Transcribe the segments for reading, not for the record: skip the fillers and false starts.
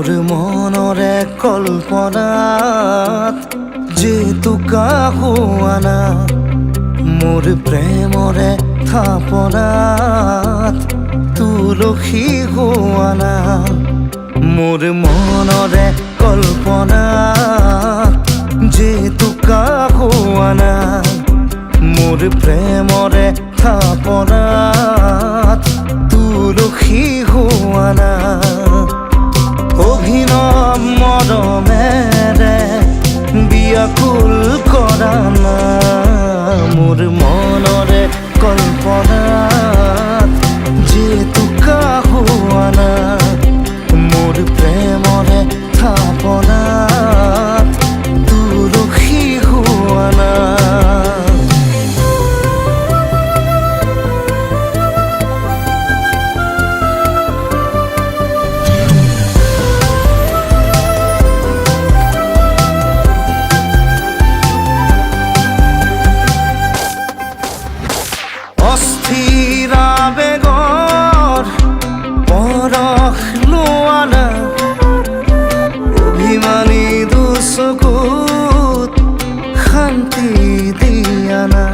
মোৰ মনৰে কল্পনাত যেতুকা হোৱানা মোৰ প্ৰেমৰে থাপনাত তুলসী হোৱানা মোৰ মনৰে কল্পনাত যেতুকা হোৱানা মোৰ প্ৰেমৰে থাপনাত তুলসী হোৱানা অভিনৱ মৰমেৰে বিয়াকুল কৰা না মোৰ মনৰে কল্পনাত যেতুকা হোৱানা মোৰ প্ৰেমৰে থাপনাত তুলসী হোৱানা অস্থিৰা বেগৰ পৰশ লোৱানা অভিমানী দুচকুত শান্তি দিয়ানা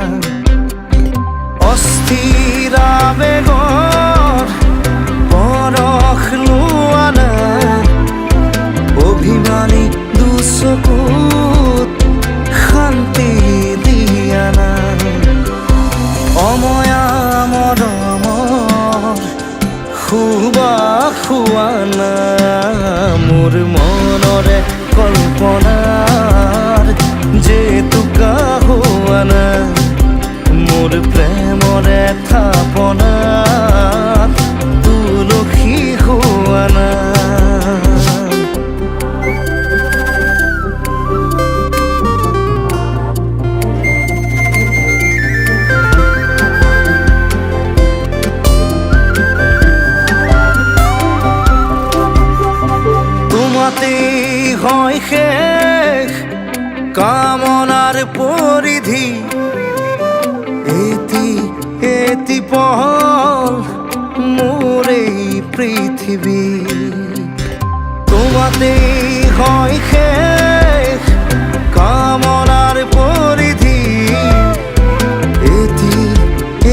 অস্থিৰা বেগৰ পৰশ লোৱানা অভিমানী দুচকুত শান্তি দিয়ানা অময়া মৰমৰ সুবাস হোৱানা মোৰ মনৰে কল্পনাৰ যেতুকা হোৱানা মোৰ প্ৰেমৰে থাপনাত তুলসী হোৱানা হয় শেষ কামনার পরিধি এটি এটি পহল মোর এই পৃথিবী তোমাতেই হয় শেষ কামনার পরিধি এটি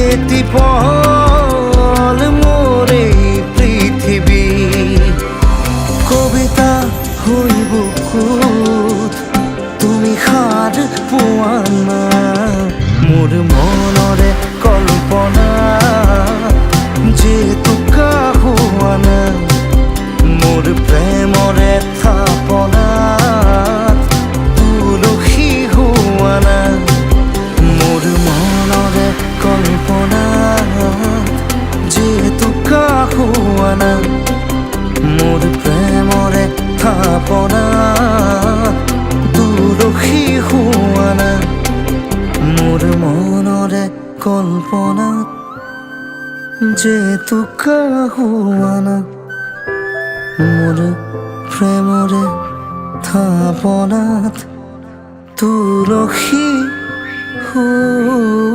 এটি পহল মোর এই পৃথিবী কবিতা হই বুকুত তুমি হাত পোৱানা মোৰ মনৰে কল্পনা যেতুকা হোৱানা মোৰ প্ৰেমৰে থাপনাত তুলসী হোৱানা মোৰ মনৰে কল্পনা যেতুকা হোৱানা মোৰ প্ৰেমৰে থাপনাত তুলসী হোৱানা মোৰ মনৰে কল্পনাত যেতুকা হোৱানা মোৰ প্ৰেমৰে থাপনাত তুলসী হোৱানা।